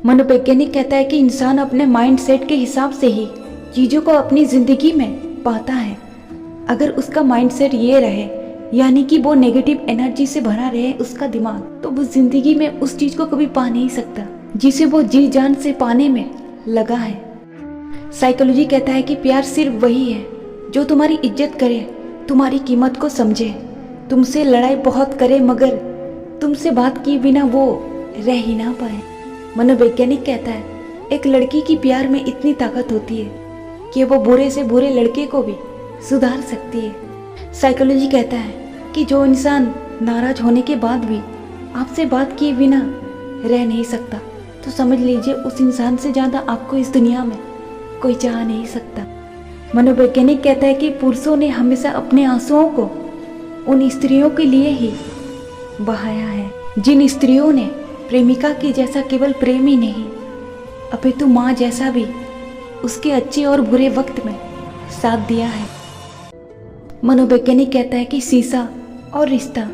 मनोवैज्ञानिक कहता है कि इंसान अपने माइंड सेट के हिसाब से ही चीज़ों को अपनी ज़िंदगी में पाता है। अगर उसका माइंड सेट ये रहे, यानी कि वो नेगेटिव एनर्जी से भरा रहे उसका दिमाग, तो वो ज़िंदगी में उस चीज़ को कभी पा नहीं सकता जिसे वो जी जान से पाने में लगा है। साइकोलॉजी कहता है कि प्यार सिर्फ वही है जो तुम्हारी इज्जत करे, तुम्हारी कीमत को समझे, तुमसे लड़ाई बहुत करे मगर तुमसे बात किए बिना वो रह ही ना पाए। मनोवैज्ञानिक कहता है एक लड़की की प्यार में इतनी ताकत होती है कि वो बुरे से बुरे लड़के को भी सुधार सकती है। साइकोलॉजी कहता है कि जो इंसान नाराज होने के बाद भी आपसे बात किए बिना रह नहीं सकता, तो समझ लीजिए उस इंसान से ज़्यादा आपको इस दुनिया में कोई चाह नहीं सकता। मनोवैज्ञानिक कहता है कि पुरुषों ने हमेशा अपने आंसुओं को उन स्त्रियों के लिए ही बहाया है जिन स्त्रियों ने प्रेमिका की जैसा केवल प्रेम ही नहीं अपितु माँ जैसा भी उसके अच्छे और बुरे वक्त में साथ दिया है। मनोवैज्ञानिक कहता है कि शीशा और रिश्ता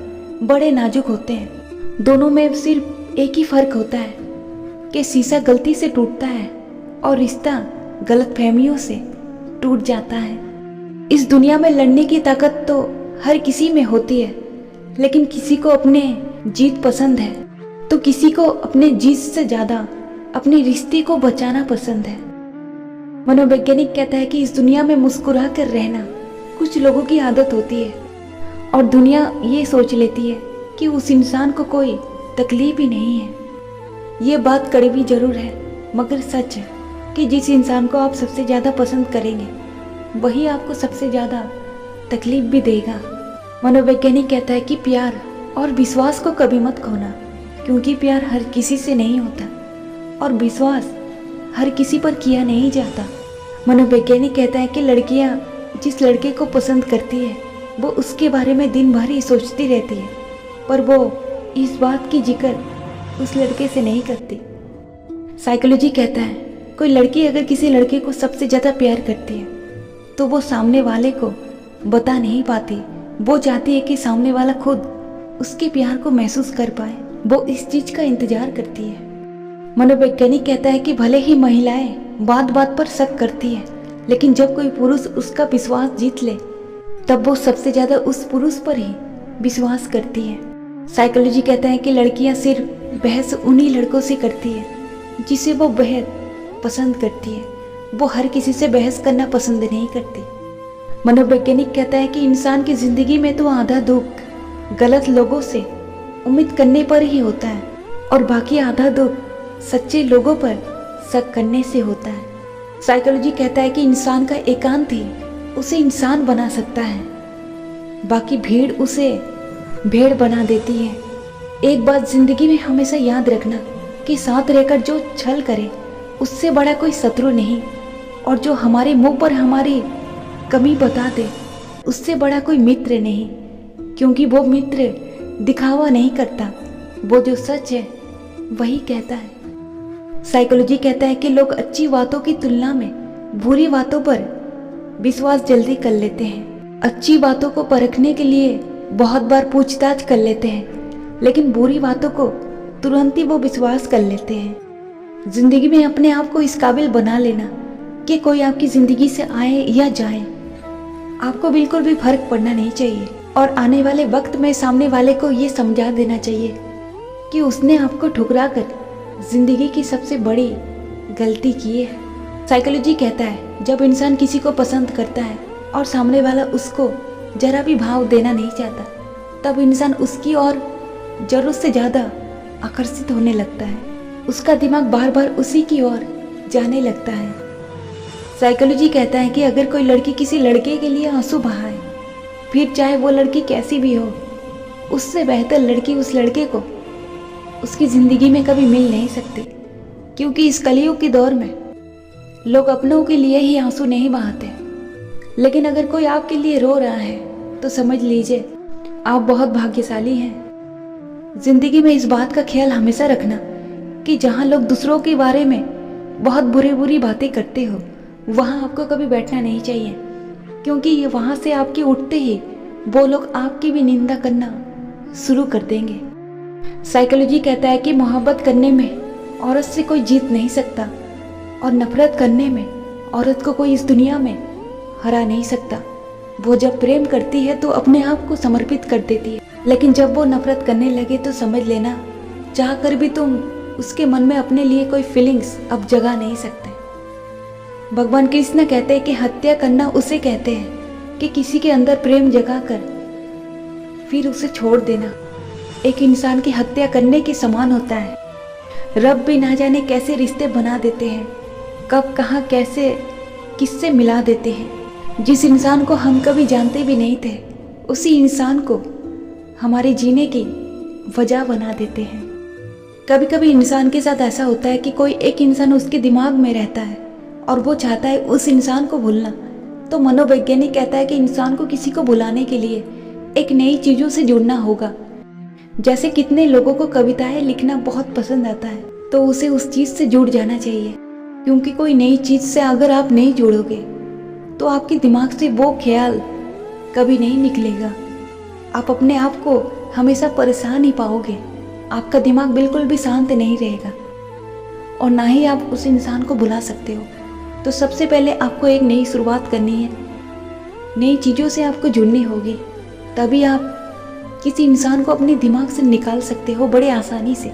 बड़े नाजुक होते हैं। दोनों में सिर्फ एक ही फर्क होता है कि शीशा गलती से टूटता है और रिश्ता गलतफहमियों से टूट जाता है। इस दुनिया में लड़ने की ताकत तो हर किसी में होती है, लेकिन किसी को अपने जीत पसंद है तो किसी को अपने जीत से ज़्यादा अपने रिश्ते को बचाना पसंद है। मनोवैज्ञानिक कहता है कि इस दुनिया में मुस्कुरा कर रहना कुछ लोगों की आदत होती है और दुनिया ये सोच लेती है कि उस इंसान को कोई तकलीफ ही नहीं है। ये बात कड़वी जरूर है मगर सच है कि जिस इंसान को आप सबसे ज़्यादा पसंद करेंगे वही आपको सबसे ज़्यादा तकलीफ भी देगा। मनोवैज्ञानिक कहता है कि प्यार और विश्वास को कभी मत खोना, क्योंकि प्यार हर किसी से नहीं होता और विश्वास हर किसी पर किया नहीं जाता। मनोवैज्ञानिक कहता है कि लड़कियां जिस लड़के को पसंद करती है वो उसके बारे में दिन भर ही सोचती रहती है, पर वो इस बात की जिक्र उस लड़के से नहीं करती। साइकोलॉजी कहता है कोई लड़की अगर किसी लड़के को सबसे ज़्यादा प्यार करती है तो वो सामने वाले को बता नहीं पाती। वो चाहती है कि सामने वाला खुद उसके प्यार को महसूस कर पाए, वो इस चीज़ का इंतजार करती है। मनोवैज्ञानिक कहता है कि भले ही महिलाएं बात बात पर शक करती है, लेकिन जब कोई पुरुष उसका विश्वास जीत ले तब वो सबसे ज़्यादा उस पुरुष पर ही विश्वास करती है। साइकोलॉजी कहता है कि लड़कियां सिर्फ बहस उन्हीं लड़कों से करती है जिसे वो बेहद पसंद करती है, वो हर किसी से बहस करना पसंद नहीं करती। मनोवैज्ञानिक कहता है कि इंसान की ज़िंदगी में तो आधा दुख गलत लोगों से उम्मीद करने पर ही होता है और बाकी आधा दुख सच्चे लोगों पर शक करने से होता है। साइकोलॉजी कहता है कि इंसान का एकांत ही उसे इंसान बना सकता है, बाकी भीड़ उसे भेड़ बना देती है। एक बात ज़िंदगी में हमेशा याद रखना कि साथ रहकर जो छल करे उससे बड़ा कोई शत्रु नहीं, और जो हमारे मुंह पर हमारी कमी बता दे उससे बड़ा कोई मित्र नहीं, क्योंकि वो मित्र दिखावा नहीं करता, वो जो सच है वही कहता है। साइकोलॉजी कहता है कि लोग अच्छी बातों की तुलना में बुरी बातों पर विश्वास जल्दी कर लेते हैं। अच्छी बातों को परखने के लिए बहुत बार पूछताछ कर लेते हैं, लेकिन बुरी बातों को तुरंत ही वो विश्वास कर लेते हैं। जिंदगी में अपने आप को इस काबिल बना लेना कि कोई आपकी जिंदगी से आए या जाए आपको बिल्कुल भी फर्क पड़ना नहीं चाहिए, और आने वाले वक्त में सामने वाले को ये समझा देना चाहिए कि उसने आपको ठुकरा कर जिंदगी की सबसे बड़ी गलती की है। साइकोलॉजी कहता है जब इंसान किसी को पसंद करता है और सामने वाला उसको जरा भी भाव देना नहीं चाहता, तब इंसान उसकी ओर जरूरत से ज़्यादा आकर्षित होने लगता है, उसका दिमाग बार बार उसी की ओर जाने लगता है। साइकोलॉजी कहता है कि अगर कोई लड़की किसी लड़के के लिए आंसू बहाए, फिर चाहे वो लड़की कैसी भी हो, उससे बेहतर लड़की उस लड़के को उसकी ज़िंदगी में कभी मिल नहीं सकती, क्योंकि इस कलयुग के दौर में लोग अपनों के लिए ही आंसू नहीं बहाते। लेकिन अगर कोई आपके लिए रो रहा है तो समझ लीजिए आप बहुत भाग्यशाली हैं। ज़िंदगी में इस बात का ख्याल हमेशा रखना कि जहाँ लोग दूसरों के बारे में बहुत बुरी बातें करते हो वहाँ आपको कभी बैठना नहीं चाहिए, क्योंकि ये वहाँ से आपके उठते ही वो लोग आपकी भी निंदा करना शुरू कर देंगे। साइकोलॉजी कहता है कि मोहब्बत करने में औरत से कोई जीत नहीं सकता और नफरत करने में औरत को कोई इस दुनिया में हरा नहीं सकता। वो जब प्रेम करती है तो अपने आप को समर्पित कर देती है, लेकिन जब वो नफरत करने लगे तो समझ लेना, चाह कर भी तुम उसके मन में अपने लिए कोई फीलिंग्स अब जगा नहीं सकते। भगवान कृष्ण कहते हैं कि हत्या करना उसे कहते हैं कि किसी के अंदर प्रेम जगा कर फिर उसे छोड़ देना एक इंसान की हत्या करने के समान होता है। रब भी ना जाने कैसे रिश्ते बना देते हैं, कब कहाँ कैसे किससे मिला देते हैं। जिस इंसान को हम कभी जानते भी नहीं थे उसी इंसान को हमारे जीने की वजह बना देते हैं। कभी कभी इंसान के साथ ऐसा होता है कि कोई एक इंसान उसके दिमाग में रहता है और वो चाहता है उस इंसान को भूलना, तो मनोवैज्ञानिक कहता है कि इंसान को किसी को भुलाने के लिए एक नई चीज़ों से जुड़ना होगा। जैसे कितने लोगों को कविताएं लिखना बहुत पसंद आता है, तो उसे उस चीज़ से जुड़ जाना चाहिए, क्योंकि कोई नई चीज़ से अगर आप नहीं जुड़ोगे तो आपके दिमाग से वो ख्याल कभी नहीं निकलेगा। आप अपने आप को हमेशा परेशान ही पाओगे, आपका दिमाग बिल्कुल भी शांत नहीं रहेगा और ना ही आप उस इंसान को भुला सकते हो। तो सबसे पहले आपको एक नई शुरुआत करनी है, नई चीज़ों से आपको जुड़नी होगी, तभी आप किसी इंसान को अपने दिमाग से निकाल सकते हो बड़े आसानी से।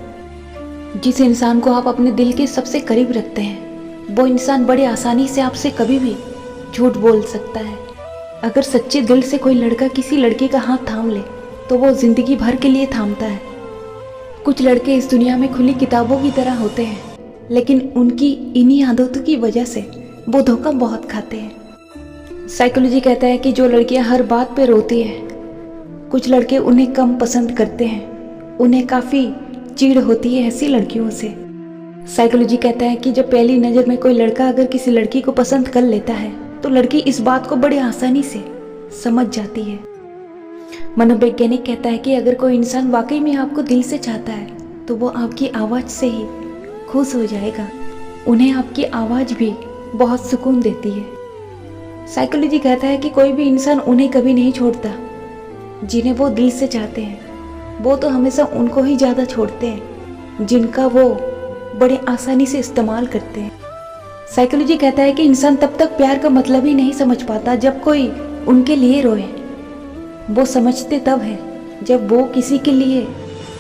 जिस इंसान को आप अपने दिल के सबसे करीब रखते हैं वो इंसान बड़े आसानी से आपसे कभी भी झूठ बोल सकता है। अगर सच्चे दिल से कोई लड़का किसी लड़की का हाथ थाम ले तो वो जिंदगी भर के लिए थामता है। कुछ लड़के इस दुनिया में खुली किताबों की तरह होते हैं, लेकिन उनकी इन्हीं आदतों की वजह से वो धोखा बहुत खाते हैं। साइकोलॉजी कहता है कि जो लड़कियां हर बात पे रोती हैं, कुछ लड़के उन्हें कम पसंद करते हैं, उन्हें काफ़ी चिढ़ होती है ऐसी लड़कियों से। साइकोलॉजी कहता है कि जब पहली नज़र में कोई लड़का अगर किसी लड़की को पसंद कर लेता है तो लड़की इस बात को बड़े आसानी से समझ जाती है। मनोवैज्ञानिक कहता है कि अगर कोई इंसान वाकई में आपको दिल से चाहता है तो वो आपकी आवाज़ से ही खुश हो जाएगा। उन्हें आपकी आवाज़ भी बहुत सुकून देती है। साइकोलॉजी कहता है कि कोई भी इंसान उन्हें कभी नहीं छोड़ता जिन्हें वो दिल से चाहते हैं, वो तो हमेशा उनको ही ज़्यादा छोड़ते हैं जिनका वो बड़े आसानी से इस्तेमाल करते हैं। साइकोलॉजी कहता है कि इंसान तब तक प्यार का मतलब ही नहीं समझ पाता जब कोई उनके लिए रोए। वो समझते तब है जब वो किसी के लिए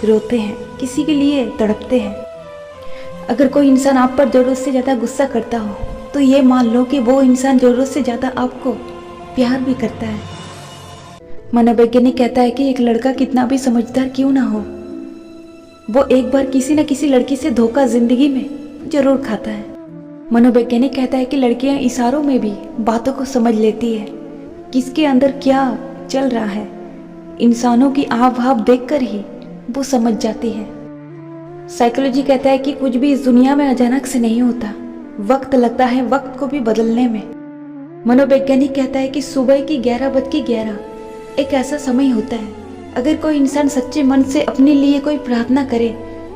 रोते हैं, किसी के लिए तड़पते हैं। अगर कोई इंसान आप पर ज़रूरत से ज़्यादा गुस्सा करता हो तो ये मान लो कि वो इंसान ज़रूरत से ज़्यादा आपको प्यार भी करता है। मनोवैज्ञानिक कहता है कि एक लड़का कितना भी समझदार क्यों ना हो, वो एक बार किसी न किसी लड़की से धोखा जिंदगी में जरूर खाता है। मनोवैज्ञानिक कहता है कि लड़कियां इशारों में भी बातों को समझ लेती है, किसके अंदर क्या चल रहा है इंसानों की आव भाव देखकर ही वो समझ जाती है। साइकोलॉजी कहता है कि कुछ भी इस दुनिया में अचानक से नहीं होता, वक्त लगता है वक्त को भी बदलने में। मनोवैज्ञानिक कहता है कि सुबह की 11:11 एक ऐसा समय होता है, अगर कोई इंसान सच्चे मन से अपने लिए कोई प्रार्थना करे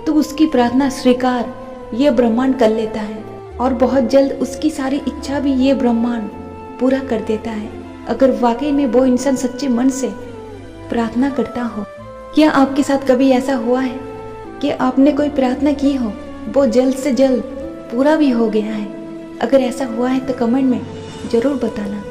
तो उसकी प्रार्थना स्वीकार ये ब्रह्मांड कर लेता है और बहुत जल्द उसकी सारी इच्छा भी ये ब्रह्मांड पूरा कर देता है, अगर वाकई में वो इंसान सच्चे मन से प्रार्थना करता हो। क्या आपके साथ कभी ऐसा हुआ है कि आपने कोई प्रार्थना की हो, वो जल्द से जल्द पूरा भी हो गया है? अगर ऐसा हुआ है तो कमेंट में ज़रूर बताना।